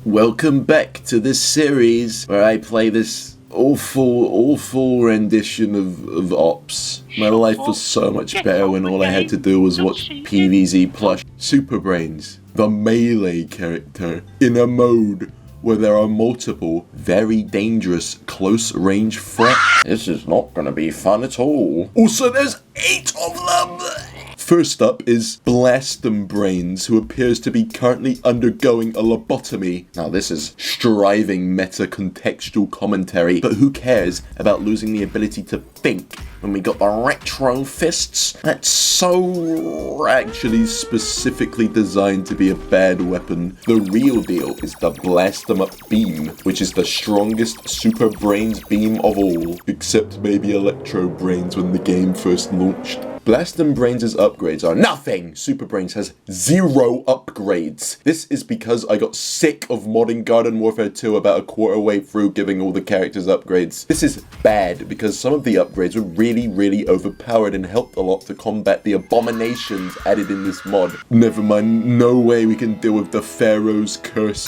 Welcome back to this series where I play this awful rendition of Ops. My life was so much better when all I had to do was watch PvZ plus Super Brainz, the melee character, in a mode where there are multiple, very dangerous, close-range threats. This is not gonna be fun at all. Also, there's 8 of them! First up is Brainium, who appears to be currently undergoing a lobotomy. Now this is striving meta-contextual commentary, but who cares about losing the ability to think when we got the retro fists? That's so actually specifically designed to be a bad weapon. The real deal is the Blast 'em Up beam, which is the strongest Super Brainz beam of all, except maybe Electro Brainz when the game first launched. Brainz's upgrades are nothing! Super Brainz has 0 upgrades. This is because I got sick of modding Garden Warfare 2 about a quarter way through giving all the characters upgrades. This is bad because some of the upgrades were really overpowered and helped a lot to combat the abominations added in this mod. Never mind, no way we can deal with the Pharaoh's curse.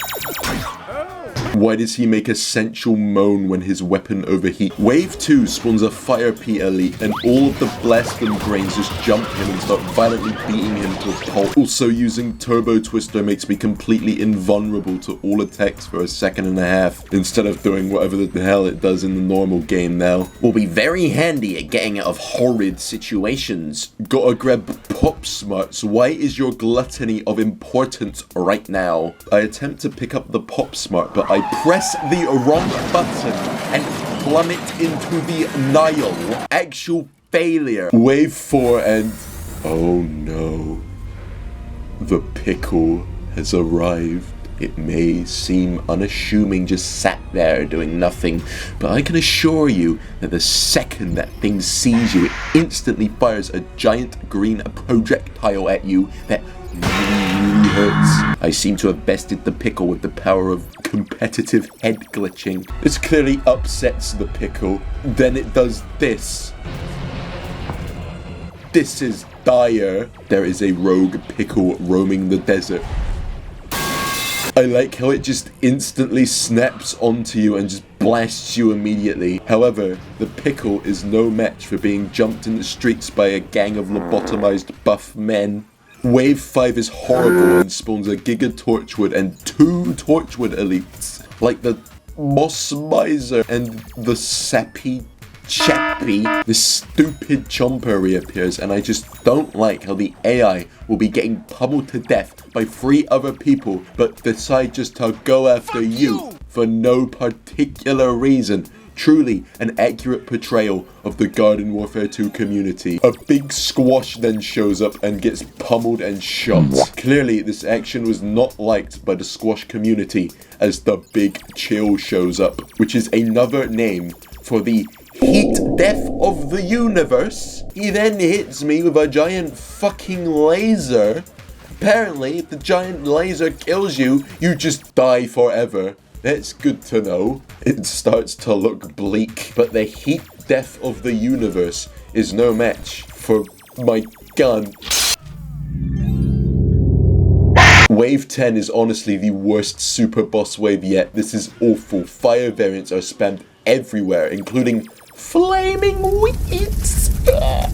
Why does he make Essential moan when his weapon overheats? Wave 2 spawns a Fire P elite, and all of the Brainz just jump him and start violently beating him to a pulp. Also, using Turbo Twister makes me completely invulnerable to all attacks for a second and a half, instead of doing whatever the hell it does in the normal game now. Will be very handy at getting out of horrid situations. Gotta grab Pop Smarts. Why is your gluttony of importance right now? I attempt to pick up the Pop Smart, but I press the wrong button and plummet into the Nile. Actual failure. Wave 4 and... oh no. The pickle has arrived. It may seem unassuming just sat there doing nothing, but I can assure you that the second that thing sees you, it instantly fires a giant green projectile at you that really hurts. I seem to have bested the pickle with the power of competitive head glitching. This clearly upsets the pickle. Then it does this. This is dire. There is a rogue pickle roaming the desert. I like how it just instantly snaps onto you and just blasts you immediately. However, the pickle is no match for being jumped in the streets by a gang of lobotomized buff men. Wave 5 is horrible and spawns a Giga Torchwood and 2 Torchwood elites, like the Moss Miser and the Sappy Chappy. This stupid Chomper reappears, and I just don't like how the AI will be getting pummeled to death by 3 other people, but decide just to go after you for no particular reason. Truly an accurate portrayal of the Garden Warfare 2 community. A big squash then shows up and gets pummeled and shot. Clearly, this action was not liked by the squash community, as the big chill shows up, which is another name for the heat death of the universe. He then hits me with a giant fucking laser. Apparently, if the giant laser kills you, you just die forever. That's good to know. It starts to look bleak, but the heat death of the universe is no match for my gun. Wave 10 is honestly the worst super boss wave yet. This is awful. Fire variants are spammed everywhere, including flaming weeds.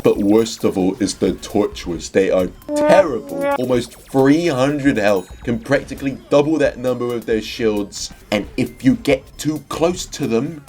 But worst of all is the Torchwoods. They are terrible. Almost 300 health, can practically double that number with their shields. And if you get too close to them,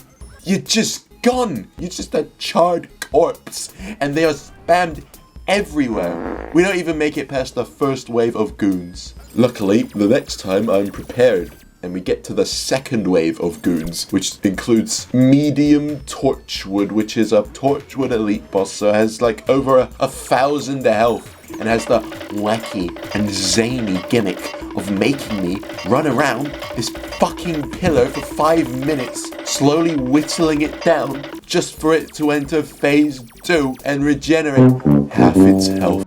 you're just gone. You're just a charred corpse. And they are spammed everywhere. We don't even make it past the first wave of goons. Luckily, the next time I'm prepared, and we get to the second wave of goons, which includes Medium Torchwood, which is a Torchwood elite boss, so has like over 1,000 health, and has the wacky and zany gimmick of making me run around this fucking pillar for 5 minutes, slowly whittling it down, just for it to enter phase 2 and regenerate half its health.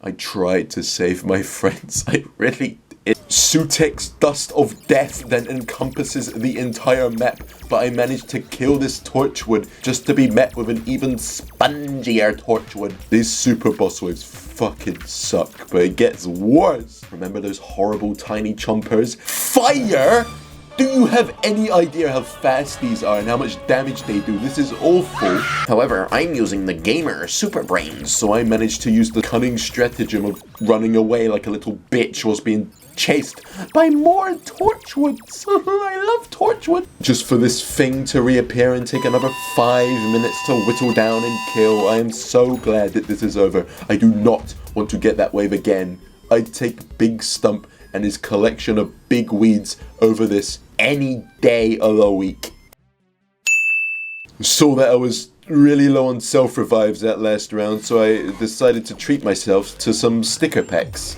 I tried to save my friends, I really Sutek's dust of death then encompasses the entire map, but I managed to kill this Torchwood just to be met with an even spongier Torchwood. These super boss waves fucking suck, but it gets worse. Remember those horrible tiny chompers? Fire! Do you have any idea how fast these are and how much damage they do? This is awful. However, I'm using the gamer Super Brains, so I managed to use the cunning stratagem of running away like a little bitch whilst being chased by more Torchwoods. I love Torchwood. Just for this thing to reappear and take another 5 minutes to whittle down and kill. I am so glad that this is over. I do not want to get that wave again. I'd take Big Stump and his collection of big weeds over this any day of the week. Saw that I was really low on self-revives that last round, so I decided to treat myself to some sticker packs.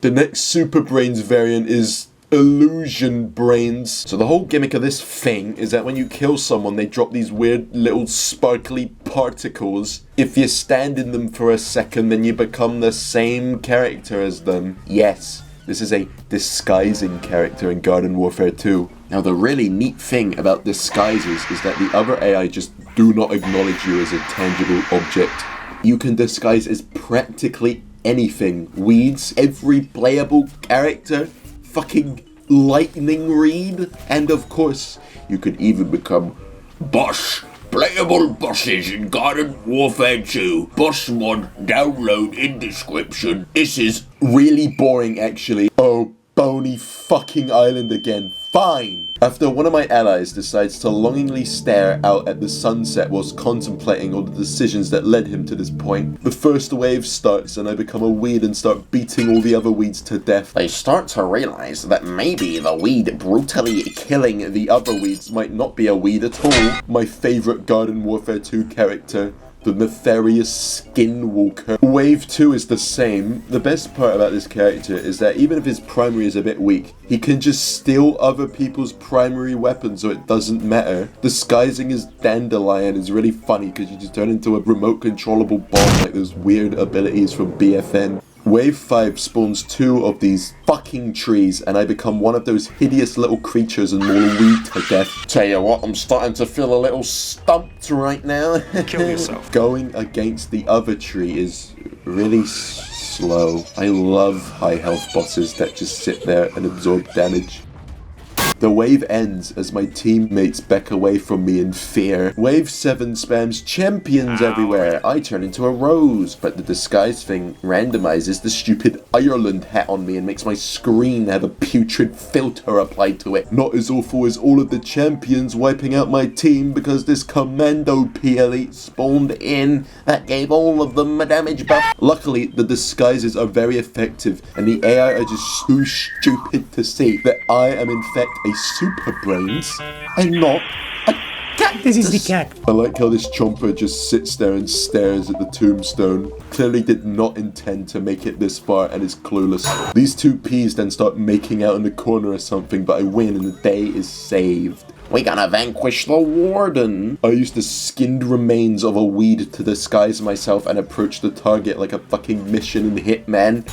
The next Super Brainz variant is Illusion Brainz. So the whole gimmick of this thing is that when you kill someone, they drop these weird little sparkly particles. If you stand in them for a second, then you become the same character as them. Yes, this is a disguising character in Garden Warfare 2. Now the really neat thing about disguises is that the other AI just do not acknowledge you as a tangible object. You can disguise as practically anything. Weeds, every playable character, fucking lightning reed, and of course, you could even become Boss. Playable bosses in Garden Warfare 2. Boss 1, download in description. This is really boring actually. Oh, bony fucking island again. Fine! After one of my allies decides to longingly stare out at the sunset whilst contemplating all the decisions that led him to this point, the first wave starts and I become a weed and start beating all the other weeds to death. They start to realize that maybe the weed brutally killing the other weeds might not be a weed at all. My favorite Garden Warfare 2 character, the nefarious Skinwalker. Wave 2 is the same. The best part about this character is that even if his primary is a bit weak, he can just steal other people's primary weapons so it doesn't matter. Disguising as Dandelion is really funny because you just turn into a remote controllable bomb like those weird abilities from BFN. Wave 5 spawns 2 of these fucking trees and I become one of those hideous little creatures and maul weed to death. Tell you what, I'm starting to feel a little stumped right now. Kill yourself. Going against the other tree is really slow. I love high health bosses that just sit there and absorb damage. The wave ends as my teammates back away from me in fear. Wave 7 spams champions everywhere. I turn into a rose, but the disguise thing randomizes the stupid Ireland hat on me and makes my screen have a putrid filter applied to it. Not as awful as all of the champions wiping out my team because this commando PLE spawned in that gave all of them a damage buff. Luckily, the disguises are very effective and the AI are just too stupid to see that I am in fact a Super Brainz and not a cactus. This is the cat. I like how this chomper just sits there and stares at the tombstone. Clearly did not intend to make it this far and is clueless. These two peas then start making out in the corner or something, but I win and the day is saved. We gotta vanquish the warden. I used the skinned remains of a weed to disguise myself and approach the target like a fucking mission in Hitman.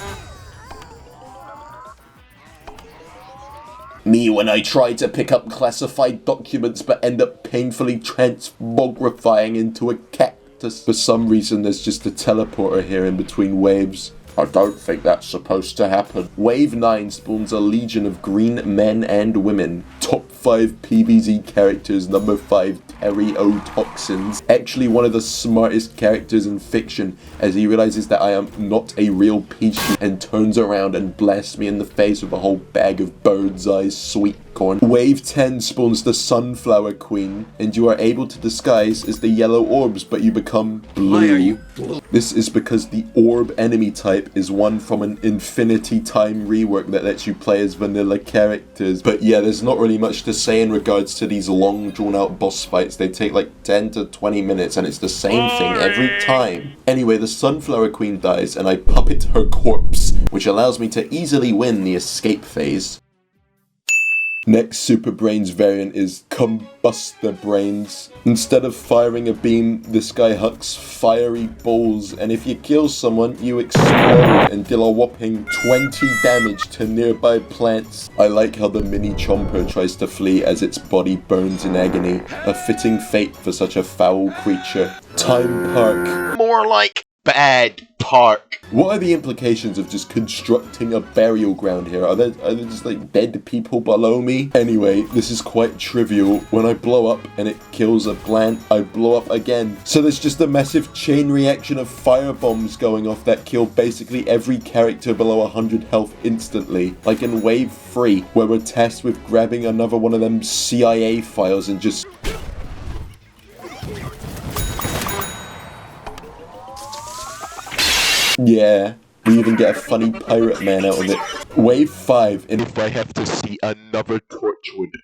Me when I try to pick up classified documents but end up painfully transmogrifying into a cactus. For some reason there's just a teleporter here in between waves. I don't think that's supposed to happen. Wave 9 spawns a legion of green men and women. Top 5 PvZ characters, number 5 Terry O'Toxins. Actually one of the smartest characters in fiction as he realizes that I am not a real peach and turns around and blasts me in the face with a whole bag of bird's eye sweet corn. Wave 10 spawns the Sunflower Queen and you are able to disguise as the yellow orbs but you become blue. Why are you blue? This is because the orb enemy type is one from an Infinity Time rework that lets you play as vanilla characters. But yeah, there's not really much to say in regards to these long drawn out boss fights. They take like 10 to 20 minutes and it's the same thing every time. Anyway, the Sunflower Queen dies and I puppet her corpse, which allows me to easily win the escape phase. Next Super Brainz variant is Combusti-Brainz. Instead of firing a beam, this guy hucks fiery balls, and if you kill someone, you explode and deal a whopping 20 damage to nearby plants. I like how the mini chomper tries to flee as its body burns in agony, a fitting fate for such a foul creature. Time Park. More like bad park. What are the implications of just constructing a burial ground here? Are there just like dead people below me? Anyway, this is quite trivial. When I blow up and it kills a plant, I blow up again. So there's just a massive chain reaction of fire bombs going off that kill basically every character below 100 health instantly. Like in Wave 3, where we're tasked with grabbing another one of them CIA files and just... Yeah, we even get a funny pirate man out of it. Wave 5, and If I have to see another Torchwood,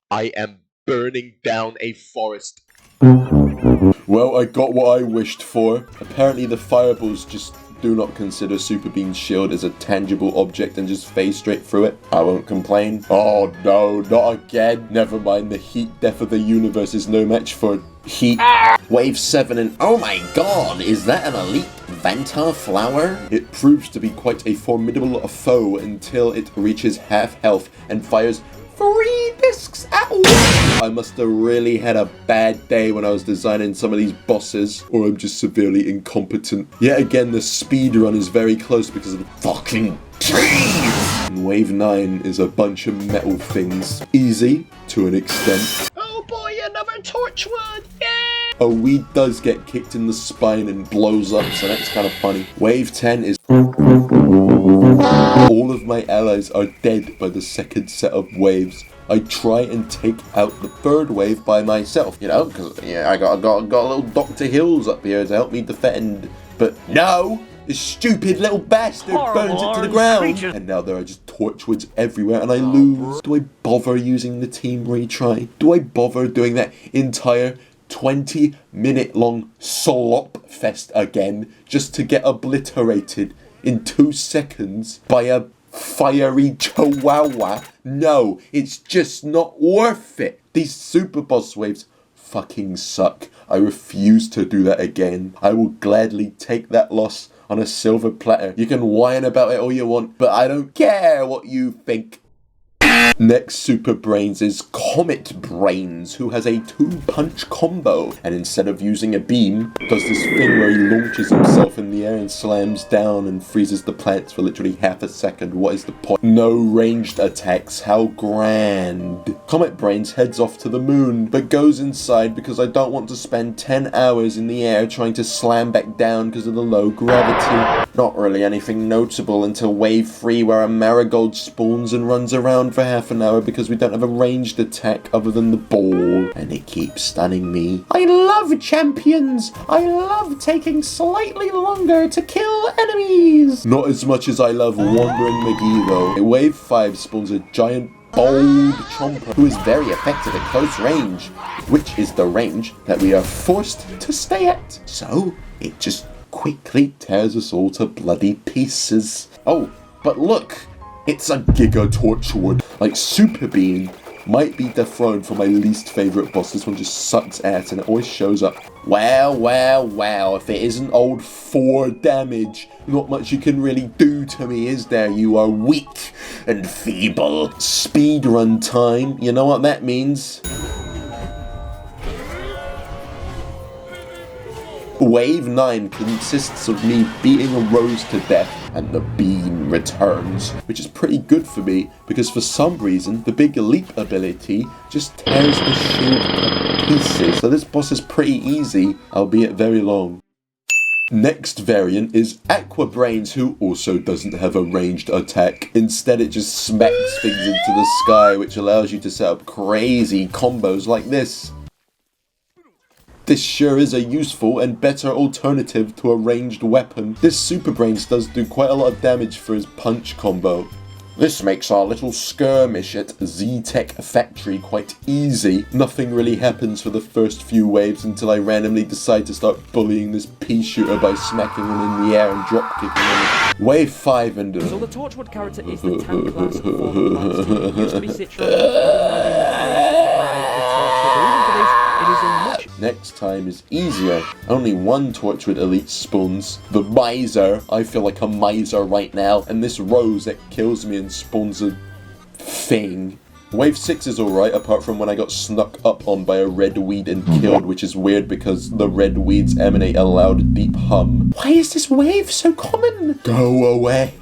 I am burning down a forest. well, I got what I wished for. Apparently the fireballs just do not consider Super Beam's shield as a tangible object and just phase straight through it. I won't complain. Oh no, not again. Never mind, the heat death of the universe is no match for heat. Wave 7, and oh my god, is that an elite Vanta flower? It proves to be quite a formidable foe until it reaches half health and fires 3 discs at once. I must have really had a bad day when I was designing some of these bosses, or I'm just severely incompetent. Yet again, the speedrun is very close because of the fucking trees. And Wave 9 is a bunch of metal things. Easy, to an extent. Oh boy, another Torchwood! Yeah! A weed does get kicked in the spine and blows up, so that's kind of funny. Wave 10 is... All of my allies are dead by the second set of waves. I try and take out the third wave by myself, you know, because yeah, I got a little Dr. Hills up here to help me defend. But no! This stupid little bastard burns it to the ground! And now there are just Torchwoods everywhere and I lose. Do I bother using the team retry? Do I bother doing that entire 20-minute long slop fest again just to get obliterated in 2 seconds by a fiery chihuahua? No, it's just not worth it. These super boss waves fucking suck. I refuse to do that again. I will gladly take that loss on a silver platter. You can whine about it all you want, but I don't care what you think. Next Super Brainz is Comet Brainz, who has a 2-punch combo, and instead of using a beam, does this thing where he launches himself in the air and slams down and freezes the plants for literally half a second. What is the point? No ranged attacks, how grand. Comet Brainz heads off to the moon, but goes inside because I don't want to spend 10 hours in the air trying to slam back down because of the low gravity. Not really anything notable until Wave 3, where a marigold spawns and runs around for half an hour because we don't have a ranged attack other than the ball, and it keeps stunning me. I love champions! I love taking slightly longer to kill enemies! Not as much as I love Wandering McGee though. Wave 5 spawns a giant bold chomper who is very effective at close range, which is the range that we are forced to stay at. So it just quickly tears us all to bloody pieces. Oh, but look! It's a Giga Torchwood. Like, Super Beam might be dethroned for my least favourite boss. This one just sucks ass and it always shows up. Wow, if it isn't old 4 damage, not much you can really do to me, is there? You are weak and feeble. Speedrun time, you know what that means? Wave 9 consists of me beating a Rose to death, and the beam returns, which is pretty good for me, because for some reason, the big leap ability just tears the shield to pieces. So this boss is pretty easy, albeit very long. Next variant is Aqua Brainz, who also doesn't have a ranged attack. Instead, it just smacks things into the sky, which allows you to set up crazy combos like this. This sure is a useful and better alternative to a ranged weapon. This Super Brainz does do quite a lot of damage for his punch combo. This makes our little skirmish at Z-Tech Factory quite easy. Nothing really happens for the first few waves until I randomly decide to start bullying this pea shooter by smacking him in the air and drop kicking him. Wave 5 and... So the Torchwood character is the tank class form class team. It used to be situated Next time is easier. Only one Torchwood elite spawns. The Miser. I feel like a miser right now. And this Rose that kills me and spawns a thing. Wave 6 is alright, apart from when I got snuck up on by a red weed and killed, which is weird because the red weeds emanate a loud, deep hum. Why is this wave so common? Go away.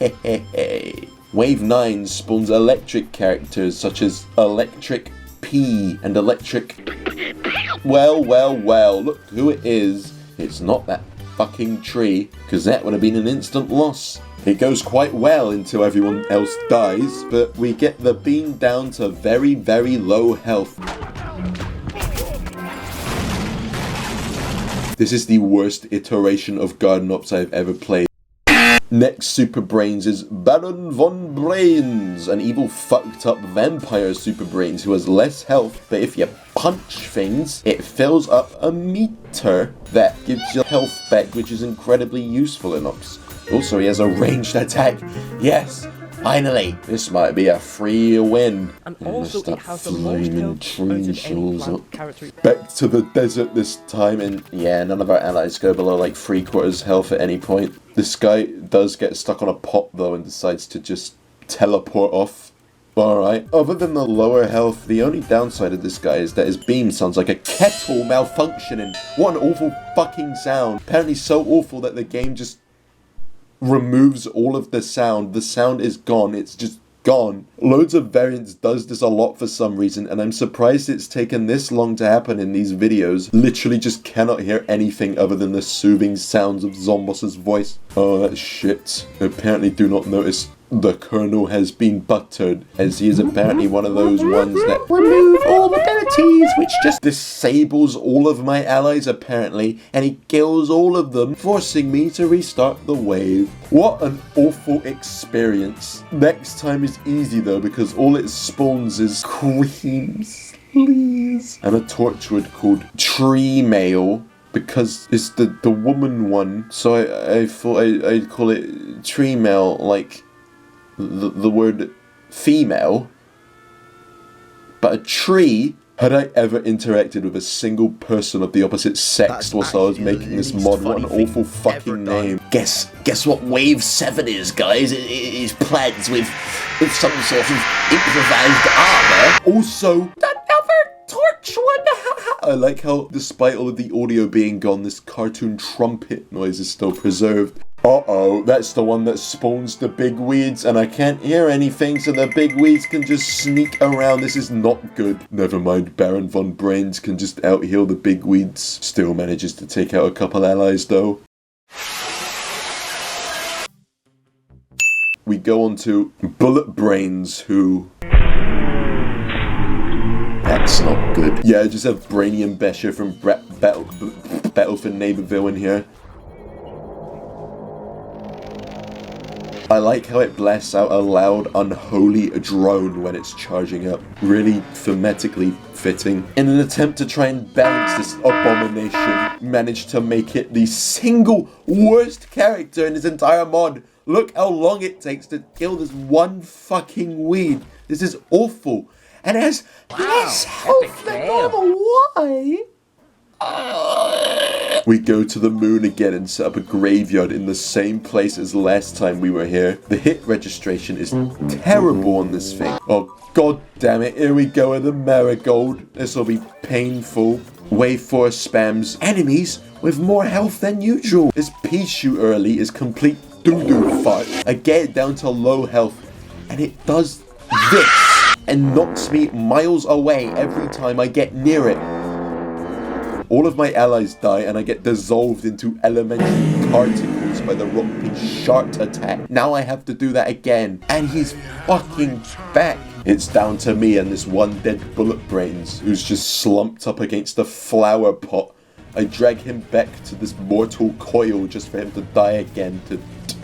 Wave 9 spawns electric characters such as Electric P and Electric... Well, look who it is. It's not that fucking tree, because that would have been an instant loss. It goes quite well until everyone else dies, but we get the beam down to very, very low health. This is the worst iteration of Garden Ops I've ever played. Next Super Brainz is Baron von Brainz, an evil fucked up vampire Super Brainz who has less health, but if you punch things, it fills up a meter that gives you health back, which is incredibly useful in Ops. Also, he has a ranged attack. Yes, finally! This might be a free win. And also it has the most health out of any plant character. Back to the desert this time, and yeah, none of our allies go below like 3/4 health at any point. This guy does get stuck on a pot though and decides to just teleport off. Alright, other than the lower health, the only downside of this guy is that his beam sounds like a kettle malfunctioning. What an awful fucking sound. Apparently so awful that the game just removes all of the sound. The sound is gone. It's just gone. Loads of variants does this a lot for some reason, and I'm surprised it's taken this long to happen in these videos. Literally just cannot hear anything other than the soothing sounds of Zombos's voice. Oh, that's shit. Apparently do not notice the Colonel has been buttered, as he is apparently one of those ones that remove all abilities, which just disables all of my allies apparently, and he kills all of them, forcing me to restart the wave. What an awful experience. Next time is easy though, because all it spawns is queens, please. And a Torchwood called Tree Male, because it's the woman one, so I thought I'd call it Tree Male, like the word female, but a tree. Had I ever interacted with a single person of the opposite sex whilst I was making this mod? What an awful fucking name. Guess what wave 7 is, guys? It is plants with some sort of improvised armor. Also, another Torchwood. I like how, despite all of the audio being gone, this cartoon trumpet noise is still preserved. Uh-oh, that's the one that spawns the big weeds, and I can't hear anything, so the big weeds can just sneak around. This is not good. Never mind, Baron von Brainz can just out-heal the big weeds. Still manages to take out a couple allies, though. We go on to Bullet Brainz, who... That's not good. Yeah, I just have Brainium Basher from Battlefield Neighborville in here. I like how it blasts out a loud, unholy drone when it's charging up. Really thematically fitting. In an attempt to try and balance this abomination, managed to make it the single worst character in his entire mod. Look how long it takes to kill this one fucking weed. This is awful. And it has less health than normal. Why? We go to the moon again and set up a graveyard in the same place as last time we were here. The hit registration is terrible on this thing. Oh god damn it, here we go with the marigold. This will be painful. Wave 4 spams enemies with more health than usual. This pea shooter elite is complete doo-doo fart. I get it down to low health and it does this and knocks me miles away every time I get near it. All of my allies die and I get dissolved into elementary particles by the rock pin shart attack. Now I have to do that again. And he's fucking back. It's down to me and this one dead Bullet Brainz who's just slumped up against a flower pot. I drag him back to this mortal coil just for him to die again to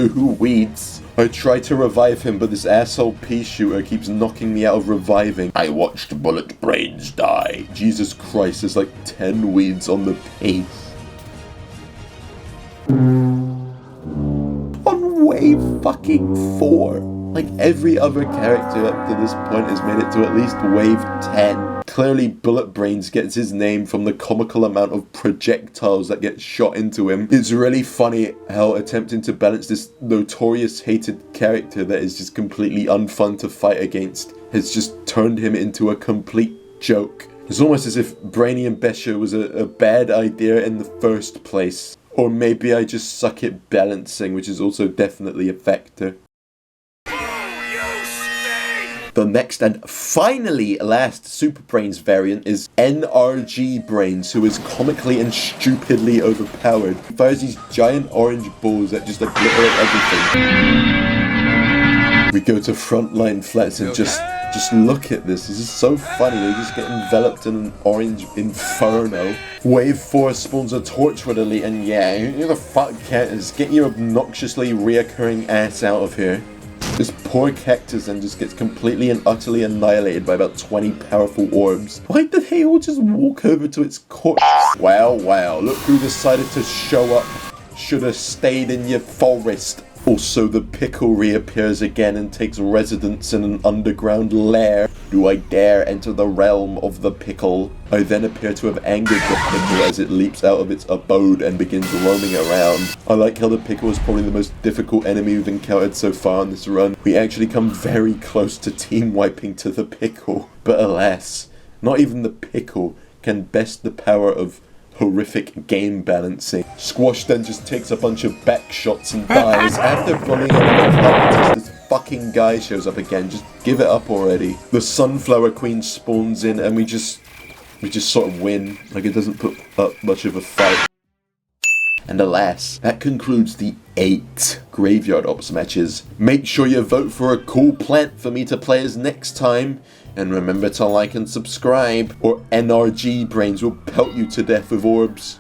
2 weeds. I try to revive him, but this asshole pea shooter keeps knocking me out of reviving. I watched Bullet Brains die. Jesus Christ, there's like 10 weeds on the page. On wave fucking 4. Like every other character up to this point has made it to at least wave 10. Clearly, Bullet Brains gets his name from the comical amount of projectiles that get shot into him. It's really funny how attempting to balance this notorious hated character that is just completely unfun to fight against has just turned him into a complete joke. It's almost as if Brainium Basher was a bad idea in the first place. Or maybe I just suck at balancing, which is also definitely a factor. The next and finally last Super Brainz variant is NRG Brainz, who is comically and stupidly overpowered. He fires these giant orange balls that just obliterate everything. We go to frontline flats and just look at this. This is so funny. They just get enveloped in an orange inferno. Wave 4 spawns a Torchwood elite, and yeah, who the fuck cares? Get your obnoxiously reoccurring ass out of here. This poor cactus then just gets completely and utterly annihilated by about 20 powerful orbs. Why did they all just walk over to its corpse? Wow, look who decided to show up. Should have stayed in your forest. Also, the pickle reappears again and takes residence in an underground lair. Do I dare enter the realm of the pickle? I then appear to have angered the pickle as it leaps out of its abode and begins roaming around. I like how the pickle is probably the most difficult enemy we've encountered so far on this run. We actually come very close to team wiping to the pickle. But alas, not even the pickle can best the power of horrific game balancing. Squash then just takes a bunch of back shots and dies. After running out of the this fucking guy shows up again. Just give it up already. The Sunflower Queen spawns in and we just sort of win. Like, it doesn't put up much of a fight. And alas, that concludes the 8 Graveyard Ops matches. Make sure you vote for a cool plant for me to play as next time. And remember to like and subscribe, or NRG Brainz will pelt you to death with orbs.